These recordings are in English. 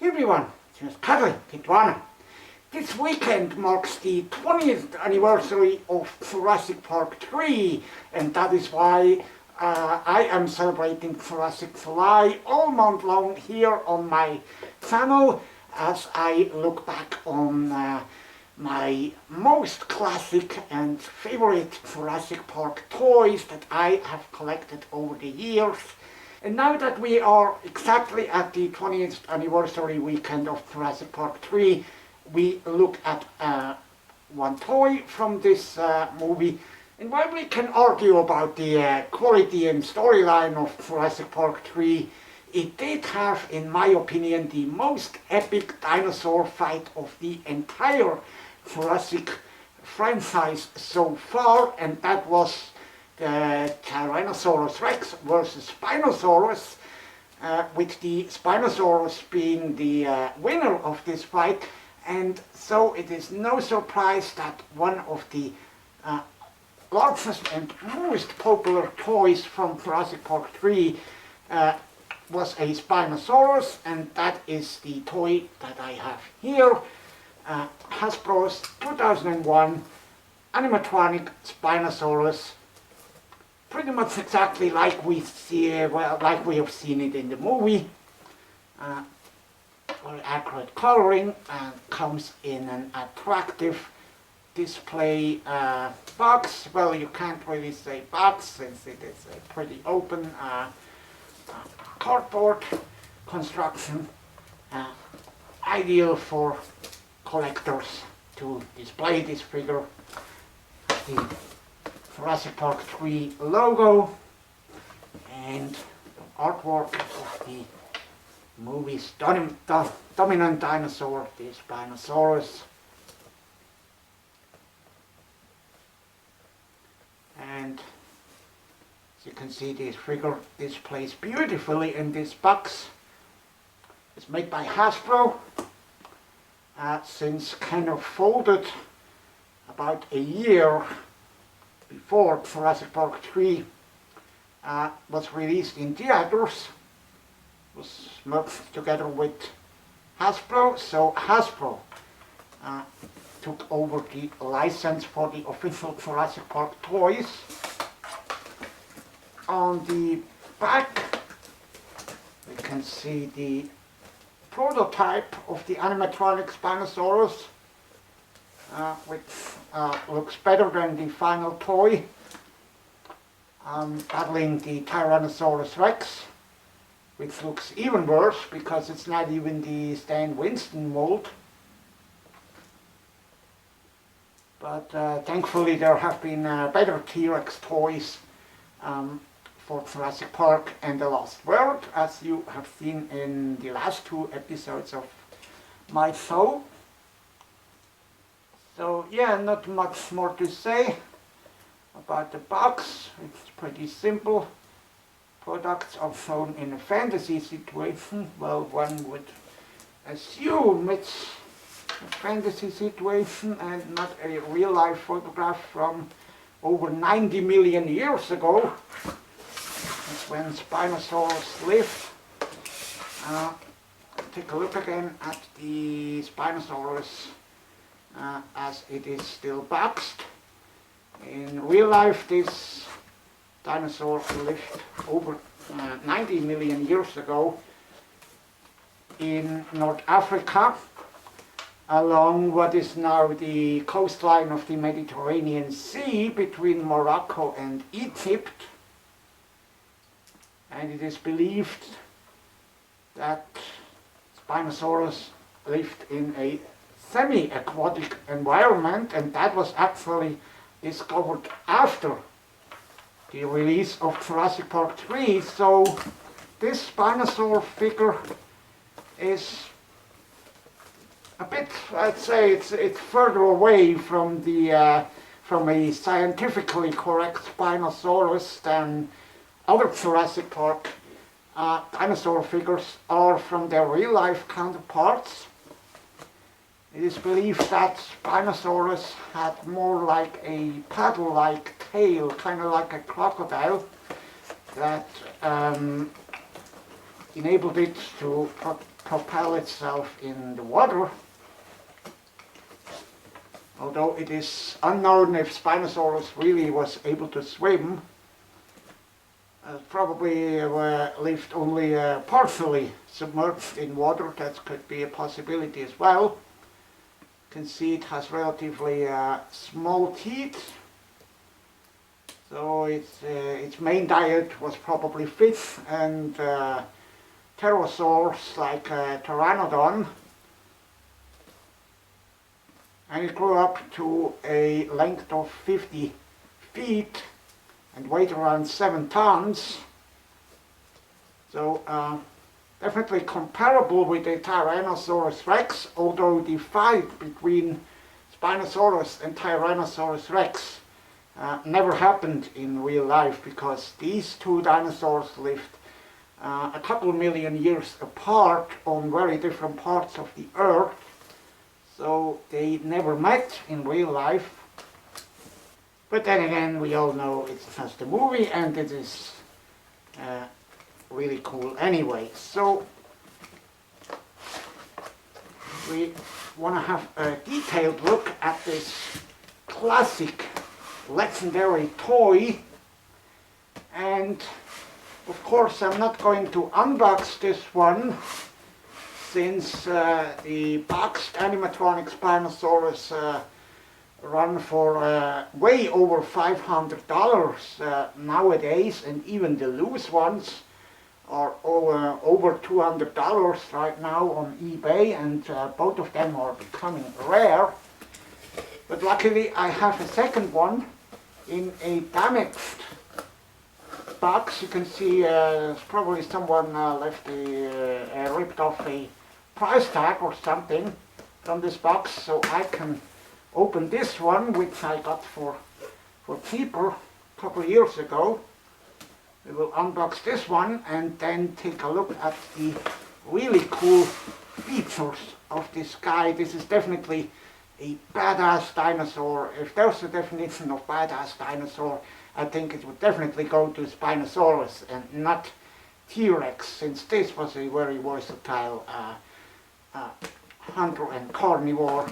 Hey everyone, it's Cuddly, Kitwana. This weekend marks the 20th anniversary of Jurassic Park 3, and that is why I am celebrating Jurassic July all month long here on my channel as I look back on my most classic and favorite Jurassic Park toys that I have collected over the years. And now that we are exactly at the 20th anniversary weekend of Jurassic Park 3, we look at one toy from this movie. And while we can argue about the quality and storyline of Jurassic Park 3, it did have, in my opinion, the most epic dinosaur fight of the entire Jurassic franchise so far, and that was the Tyrannosaurus Rex versus Spinosaurus, with the Spinosaurus being the winner of this fight. And so it is no surprise that one of the largest and most popular toys from Jurassic Park 3 was a Spinosaurus, and that is the toy that I have here, Hasbro's 2001 Animatronic Spinosaurus. Pretty much exactly like we see, like we have seen it in the movie. Very accurate coloring, and comes in an attractive display box. Well, you can't really say box since it is a pretty open cardboard construction, ideal for collectors to display this figure. The Jurassic Park 3 logo and the artwork of the movie's dominant dinosaur, the Spinosaurus. And as you can see, this figure displays beautifully in this box. It's made by Hasbro, since kind of folded about a year before Jurassic Park 3 was released in theaters. It was merged together with Hasbro, so Hasbro took over the license for the official Jurassic Park toys. On the back we can see the prototype of the Animatronic Spinosaurus, which looks better than the final toy, battling the Tyrannosaurus Rex, which looks even worse because it's not even the Stan Winston mold. But thankfully there have been better T-Rex toys for Jurassic Park and the Lost World, as you have seen in the last two episodes of my show. So yeah, not much more to say about the box. It's pretty simple. Products are shown in a fantasy situation. Well, one would assume it's a fantasy situation and not a real-life photograph from over 90 million years ago. That's when Spinosaurus lived. Take a look again at the Spinosaurus as it is still boxed. In real life, this dinosaur lived over 90 million years ago in North Africa, along what is now the coastline of the Mediterranean Sea between Morocco and Egypt. And it is believed that Spinosaurus lived in a semi-aquatic environment, and that was actually discovered after the release of Jurassic Park 3. So this Spinosaur figure is a bit, I'd say it's further away from the from a scientifically correct Spinosaurus than other Jurassic Park dinosaur figures are from their real-life counterparts. It is believed that Spinosaurus had more like a paddle-like tail, kind of like a crocodile, that enabled it to propel itself in the water. Although it is unknown if Spinosaurus really was able to swim. Probably lived only partially submerged in water. That could be a possibility as well. You can see it has relatively small teeth. So its main diet was probably fish and pterosaurs like Pteranodon. And it grew up to a length of 50 feet and weighed around 7 tons. So definitely comparable with the Tyrannosaurus Rex, although the fight between Spinosaurus and Tyrannosaurus Rex never happened in real life, because these two dinosaurs lived a couple million years apart on very different parts of the earth. So they never met in real life. But then again, we all know it's just a movie, and it is really cool anyway. So we want to have a detailed look at this classic legendary toy. And of course I'm not going to unbox this one, since the boxed Animatronic Spinosaurus run for way over $500 nowadays, and even the loose ones are over $200 right now on eBay, and both of them are becoming rare. But luckily I have a second one in a damaged box. You can see probably someone ripped off a price tag or something from this box, so I can open this one, which I got for cheaper a couple of years ago. We will unbox this one and then take a look at the really cool features of this guy. This is definitely a badass dinosaur. If there's a definition of badass dinosaur, I think it would definitely go to Spinosaurus and not T-Rex, since this was a very versatile hunter and carnivore.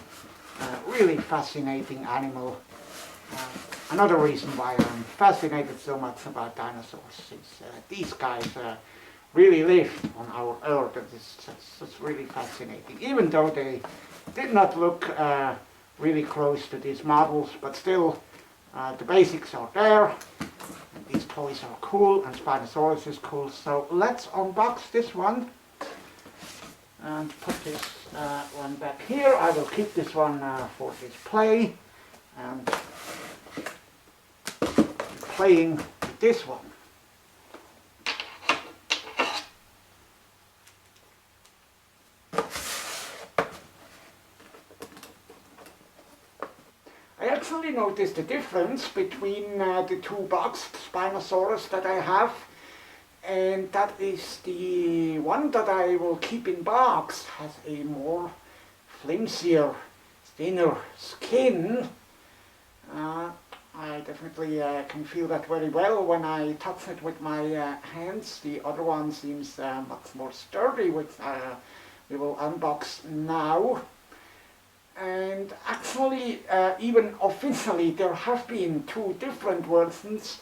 Really fascinating animal. Another reason why I'm fascinated so much about dinosaurs, since these guys really lived on our Earth. It's really fascinating. Even though they did not look really close to these models, but still the basics are there. And these toys are cool, and Spinosaurus is cool. So let's unbox this one and put this one back here. I will keep this one for display and playing with this one. I actually noticed the difference between the two boxed Spinosaurus that I have, and that is the one that I will keep in box has a more flimsier, thinner skin. I definitely can feel that very well when I touch it with my hands. The other one seems much more sturdy, which we will unbox now. And actually, even officially, there have been two different versions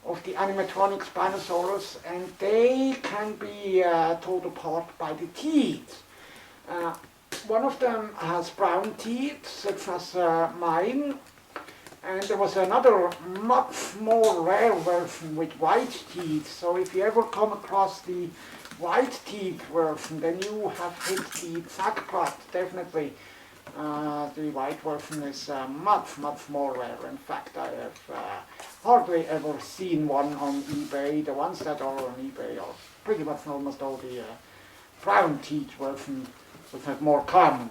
of the Animatronic Spinosaurus, and they can be told apart by the teeth. One of them has brown teeth, such as mine, and there was another much more rare version with white teeth. So if you ever come across the white teeth version, then you have hit the jackpot, definitely. The white version is much more rare. In fact, I have hardly ever seen one on eBay. The ones that are on eBay are pretty much almost all the brown teeth version, which are more common.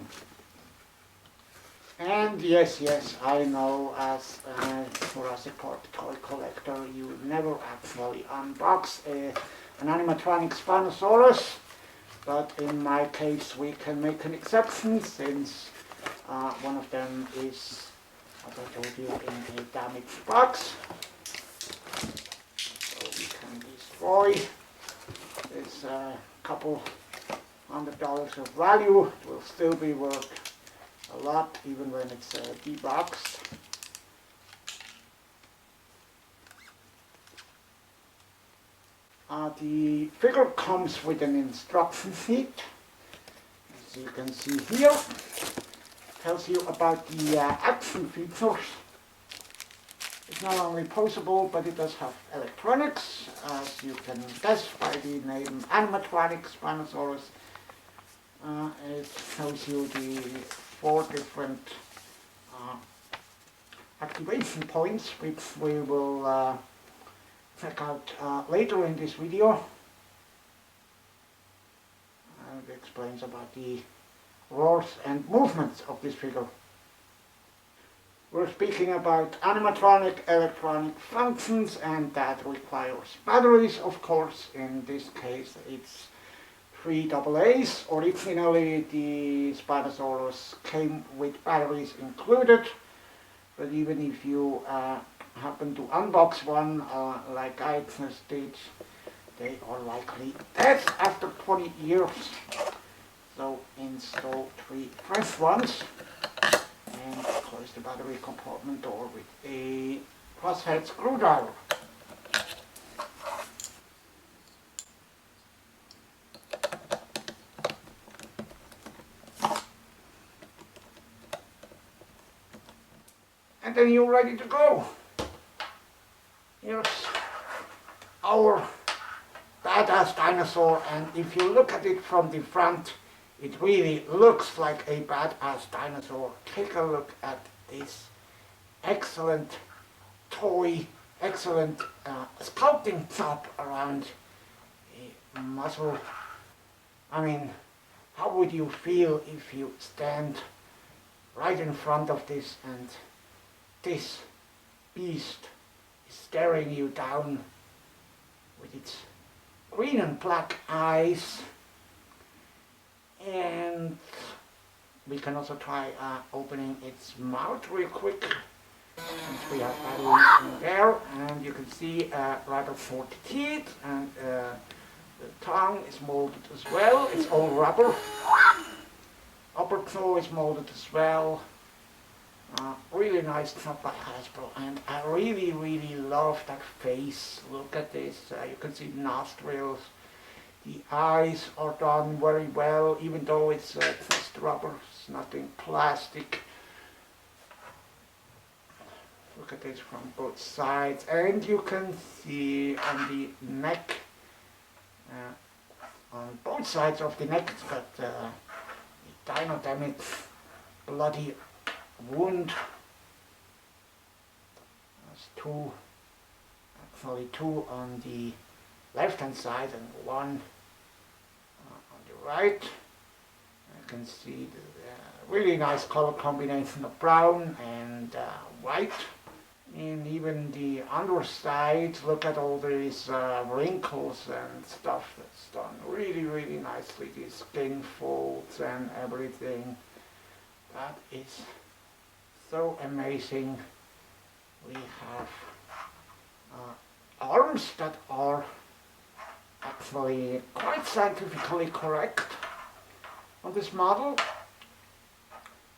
And yes, I know, as a Jurassic Park toy collector, you never actually unbox an animatronic Spinosaurus, but in my case we can make an exception, since one of them is, as I told you, in a damaged box. So we can destroy this couple $100 of value. It will still be worth a lot even when it's deboxed. The figure comes with an instruction sheet, as you can see here. Tells you about the action features. It's not only poseable, but it does have electronics, as you can guess by the name Animatronic Spinosaurus. It shows you the 4 different activation points, which we will check out later in this video. And it explains about the roars and movements of this figure. We're speaking about animatronic electronic functions, and that requires batteries, of course. In this case it's 3 AA's. Originally the Spinosaurus came with batteries included, but even if you happen to unbox one like I just did, they are likely dead after 20 years. So install 3 fresh ones and close the battery compartment door with a crosshead screwdriver. And then you're ready to go. Here's our badass dinosaur, and if you look at it from the front, it really looks like a badass dinosaur. Take a look at this excellent toy, excellent sculpting job around the muzzle. I mean, how would you feel if you stand right in front of this and this beast is staring you down with its green and black eyes? And we can also try opening its mouth real quick, since we have batteries in there. And you can see rather short teeth, and the tongue is molded as well. It's all rubber. Upper jaw is molded as well. Really nice job by Hasbro, and I really love that face. Look at this. You can see nostrils. The eyes are done very well, even though it's just rubber, it's nothing plastic. Look at this from both sides, and you can see on the neck, on both sides of the neck, it's got the Dino-Damage bloody wound. There's actually two on the left hand side and one on the right. You can see the really nice color combination of brown and white. And even the underside, look at all these wrinkles and stuff that's done really nicely. These skin folds and everything. That is so amazing. We have arms that are actually quite scientifically correct on this model.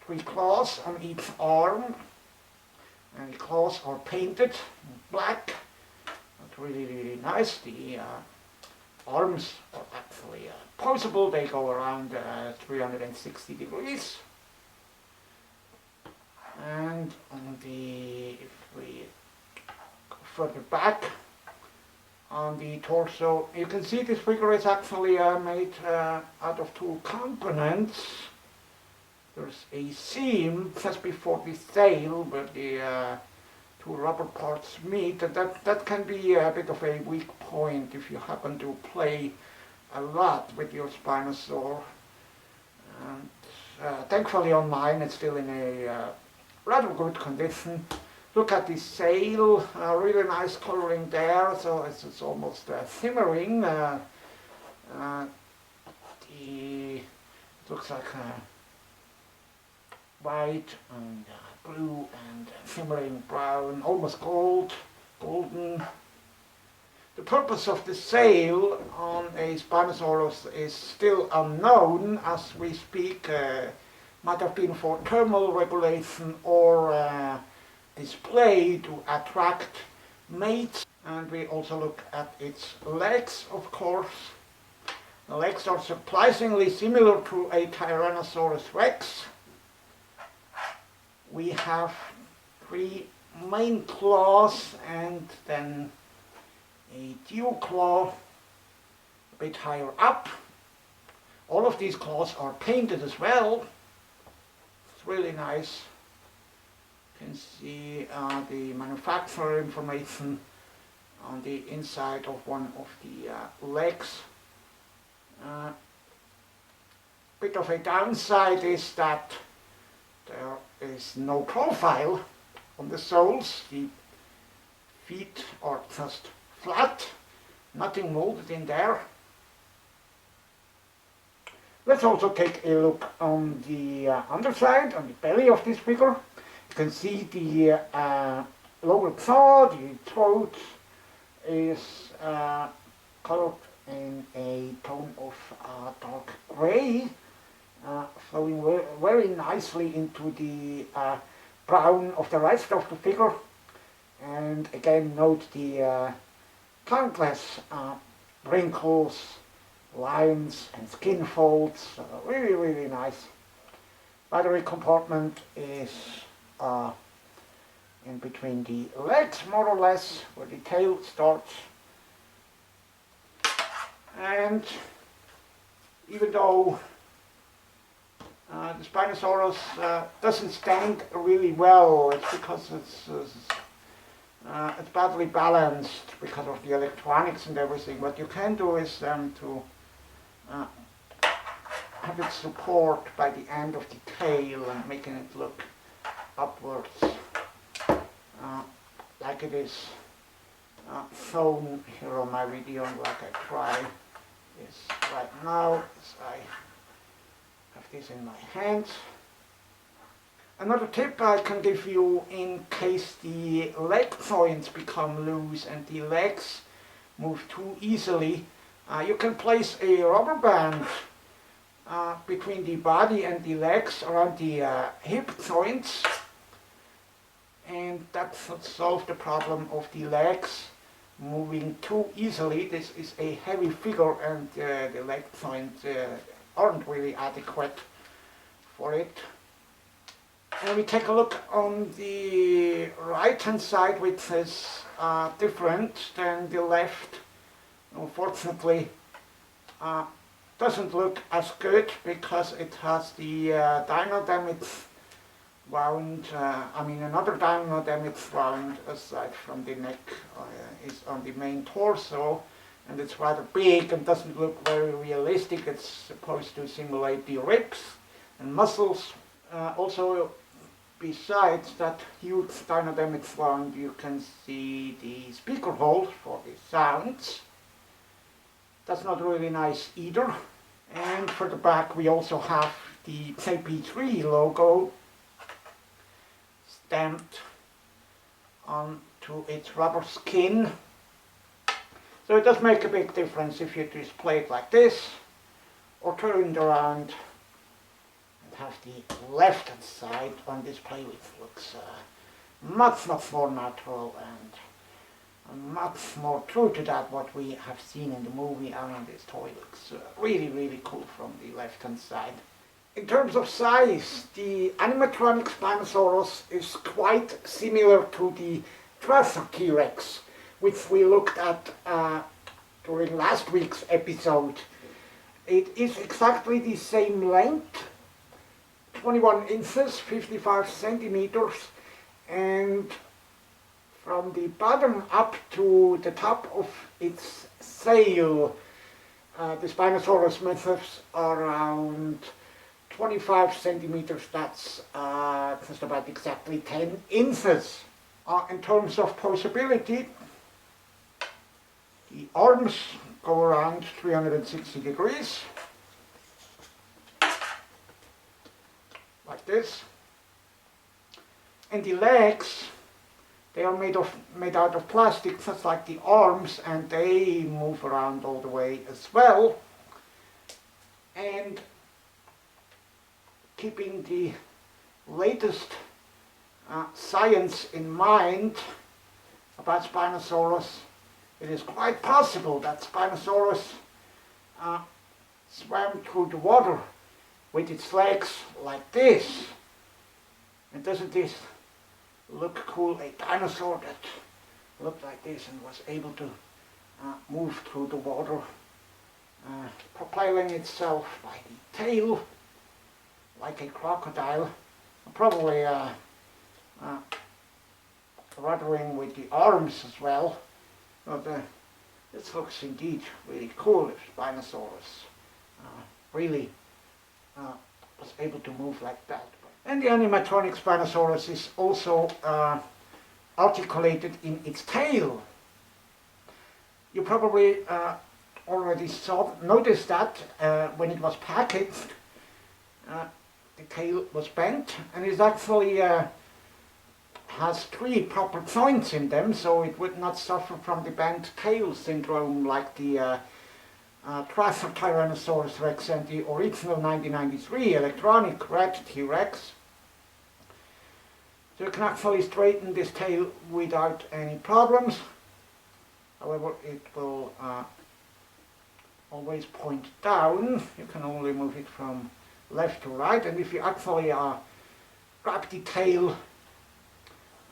3 claws on each arm, and the claws are painted in black. That's really nice. The arms are actually poseable. They go around 360 degrees. And on the, if we go further back, on the torso, you can see this figure is actually made out of 2 components. There's a seam just before the tail where the 2 rubber parts meet, and that can be a bit of a weak point if you happen to play a lot with your Spinosaur. And thankfully on mine it's still in a rather good condition. Look at the sail, really nice coloring there, so it's almost shimmering. It looks like white and blue and shimmering brown, almost golden. The purpose of the sail on a Spinosaurus is still unknown as we speak. Might have been for thermal regulation or display to attract mates. And we also look at its legs, of course. The legs are surprisingly similar to a Tyrannosaurus Rex. We have 3 main claws and then a dew claw a bit higher up. All of these claws are painted as well. It's really nice. You can see the manufacturer information on the inside of one of the legs. Bit of a downside is that there is no profile on the soles. The feet are just flat, nothing molded in there. Let's also take a look on the underside, on the belly of this figure. You can see the lower jaw, the throat is colored in a tone of dark gray, flowing very nicely into the brown of the rest of the figure. And again, note the countless wrinkles, lines and skin folds. Really, really nice. Battery compartment is in between the legs, more or less, where the tail starts. And even though the Spinosaurus doesn't stand really well, it's because it's badly balanced because of the electronics and everything. What you can do is to have it support by the end of the tail and making it look upwards, like it is shown here on my video, and like I try this right now as I have this in my hands. Another tip I can give you in case the leg joints become loose and the legs move too easily, you can place a rubber band between the body and the legs around the hip joints, and that should solve the problem of the legs moving too easily. This is a heavy figure and the leg joints aren't really adequate for it. And we take a look on the right hand side, which is different than the left. Unfortunately, doesn't look as good because it has the Dino-Damage wound, another Dino-Damage wound aside from the neck is on the main torso, and it's rather big and doesn't look very realistic. It's supposed to simulate the ribs and muscles. Also, besides that huge Dino-Damage wound, you can see the speaker holes for the sounds. That's not really nice either. And for the back we also have the JP3 logo stamped onto its rubber skin. So it does make a big difference if you display it like this or turn it around and have the left hand side on display, which looks much more natural and much more true to that what we have seen in the movie. This toy looks really cool from the left hand side. In terms of size, the Animatronic Spinosaurus is quite similar to the Thrasher T-Rex, which we looked at during last week's episode. It is exactly the same length, 21 inches, 55 centimeters, and from the bottom up to the top of its sail, the Spinosaurus measures around 25 centimeters. That's just about exactly 10 inches. In terms of poseability, the arms go around 360 degrees, like this, and the legs They are made out of plastic, just like the arms, and they move around all the way as well. And keeping the latest science in mind about Spinosaurus, it is quite possible that Spinosaurus swam through the water with its legs like this. And doesn't this look cool? A dinosaur that looked like this and was able to move through the water, propelling itself by the tail like a crocodile, probably ruddering with the arms as well. But this looks indeed really cool if Spinosaurus really was able to move like that. And the animatronic Spinosaurus is also articulated in its tail. You probably already noticed that when it was packaged, the tail was bent, and it actually has 3 proper joints in them, so it would not suffer from the bent tail syndrome like the Thrasher Tyrannosaurus Rex and the original 1993 electronic red T-Rex. So you can actually straighten this tail without any problems. However, it will always point down. You can only move it from left to right, and if you actually grab the tail,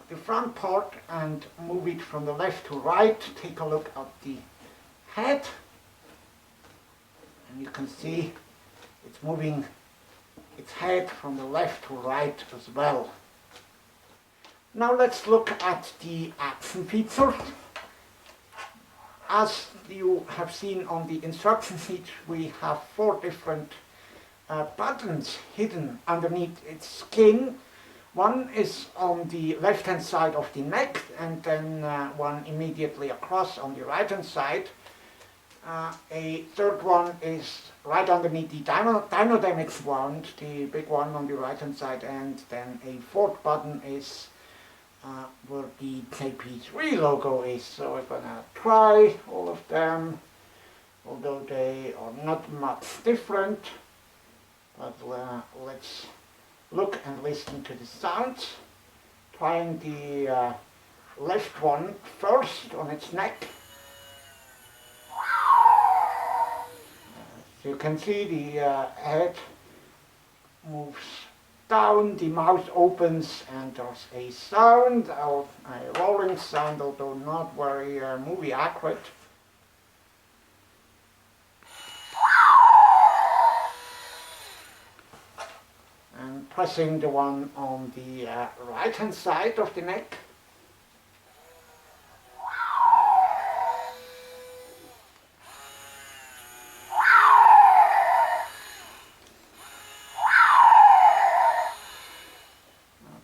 the front part, and move it from the left to right, take a look at the head, and you can see it's moving its head from the left to right as well. Now let's look at the action features. As you have seen on the instruction sheet, we have 4 different buttons hidden underneath its skin. One is on the left hand side of the neck, and then one immediately across on the right hand side. A third one is right underneath the Dino-Damage wand, the big one on the right hand side, and then a 4th button is where the JP3 logo is. So we're gonna try all of them, although they are not much different. But let's look and listen to the sounds. Trying the left one first on its neck. As you can see, the head moves down, the mouth opens, and there's a sound, a rolling sound, although not very movie accurate. And pressing the one on the right hand side of the neck.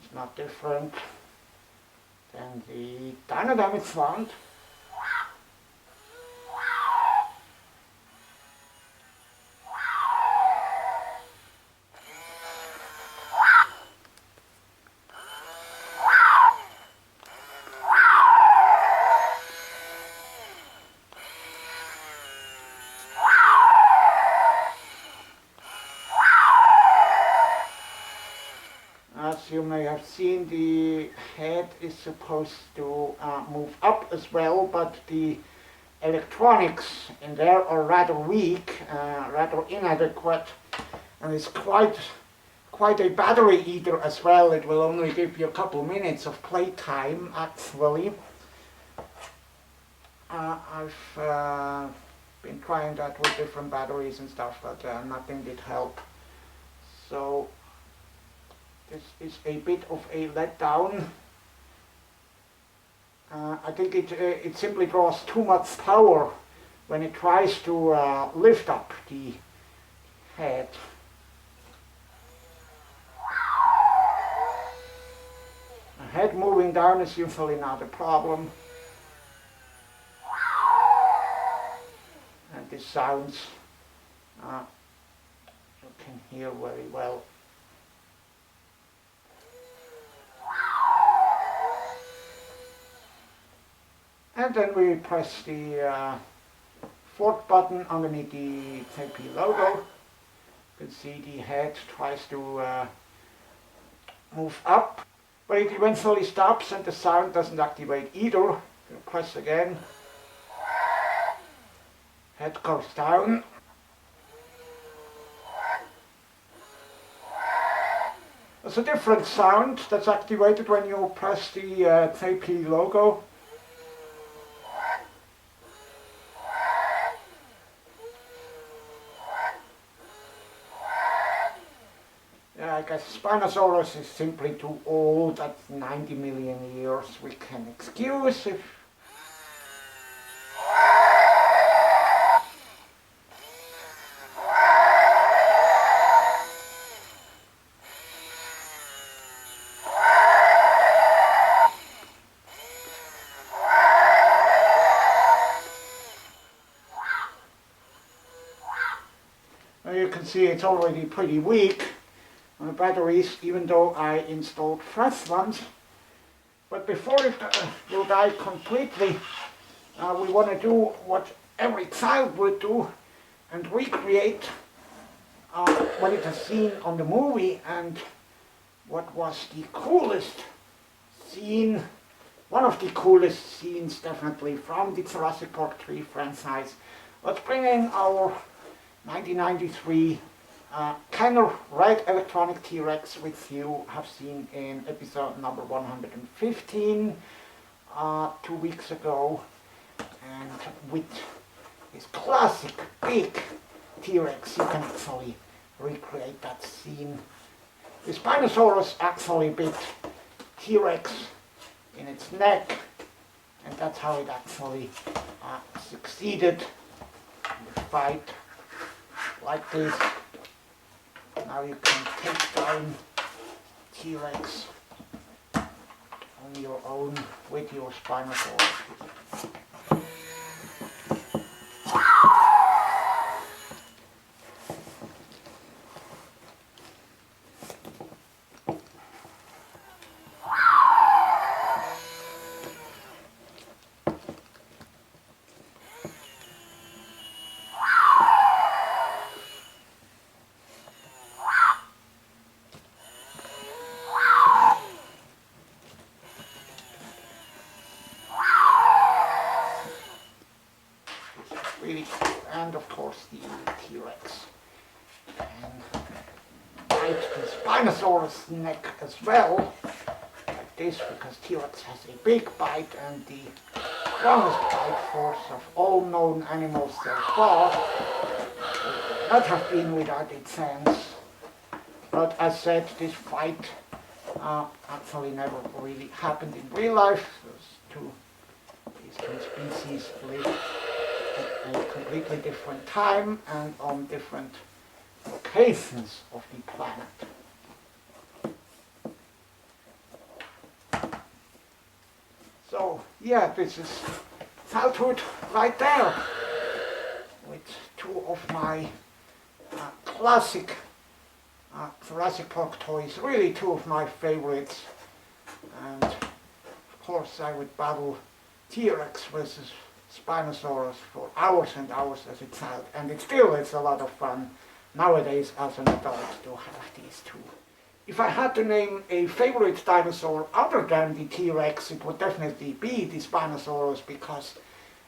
It's not different than the Dino-Damage sound. As you may have seen, the head is supposed to move up as well, but the electronics in there are rather weak, rather inadequate, and it's quite a battery eater as well. It will only give you a couple minutes of playtime actually. I've been trying that with different batteries and stuff, but nothing did help. So this is a bit of a letdown. I think it simply draws too much power when it tries to lift up the head. The head moving down is usually not a problem. And the sounds you can hear very well. And then we press the fourth button underneath the TP logo. You can see the head tries to move up, but it eventually stops and the sound doesn't activate either. You press again, head goes down. There's a different sound that's activated when you press the TP logo. I guess Spinosaurus is simply too old. At 90 million years we can excuse if you can see it's already pretty weak on the batteries, even though I installed fresh ones. But before it will die completely, we want to do what every child would do and recreate what it has seen on the movie and what was the coolest scene, one of the coolest scenes definitely from the Jurassic Park 3 franchise. Let's bring in our 1993 Kenner Red Electronic T-Rex, which you have seen in episode number 115 2 weeks ago, and with this classic big T-Rex you can actually recreate that scene. The Spinosaurus actually bit T-Rex in its neck, and that's how it actually succeeded in the fight. Like this. Now you can take down T-Rex on your own with your Spinosaurus. Really cool. And of course the T-Rex can bite the Spinosaurus neck as well, like this, because T-Rex has a big bite and the strongest bite force of all known animals so far. It would not have been without its hands. But as said, this fight actually never really happened in real life. These two species live at a completely different time and on different locations of the planet. So yeah, this is childhood right there, with two of my classic Jurassic Park toys, really two of my favorites. And of course I would battle T-Rex versus Spinosaurus for hours and hours as a child, and it still is a lot of fun nowadays as an adult to have these two. If I had to name a favorite dinosaur other than the T-Rex, it would definitely be the Spinosaurus, because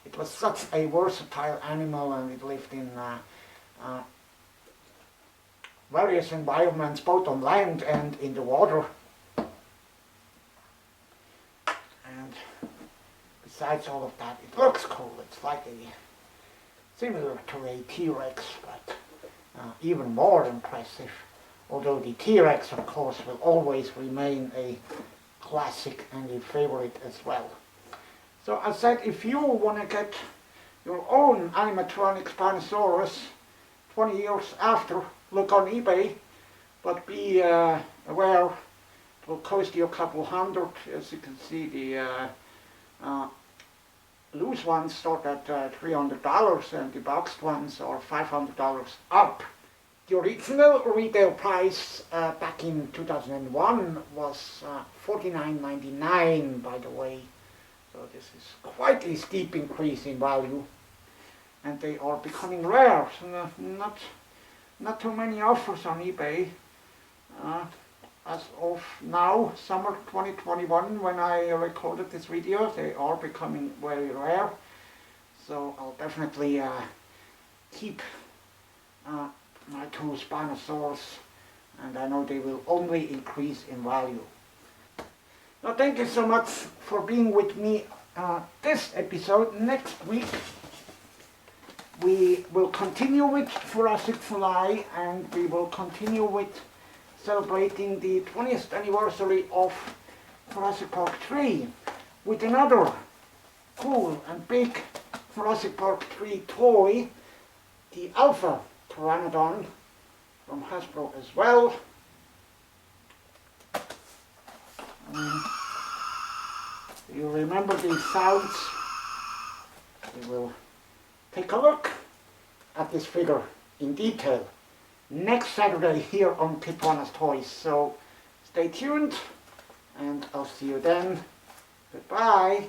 it was such a versatile animal and it lived in various environments, both on land and in the water. And besides all of that, it looks cool. It's like similar to a T-Rex, but even more impressive. Although the T-Rex, of course, will always remain a classic and a favorite as well. So I said, if you want to get your own animatronic Spinosaurus 20 years after, look on eBay, but be aware it will cost you a couple hundred. As you can see, the loose ones start at $300 and the boxed ones are $500 up. The original retail price back in 2001 was $49.99, by the way. So this is quite a steep increase in value, and they are becoming rare. So not too many offers on eBay. As of now, summer 2021, when I recorded this video, they are becoming very rare. So I'll definitely keep my two Spinosaurus, and I know they will only increase in value. Now thank you so much for being with me this episode. Next week we will continue with Jurassic Fly, and we will continue with celebrating the 20th anniversary of Jurassic Park 3 with another cool and big Jurassic Park 3 toy, the Alpha Pteranodon from Hasbro as well. You remember these sounds? We will take a look at this figure in detail next Saturday here on Kitwana's Toys. So stay tuned, and I'll see you then. Goodbye.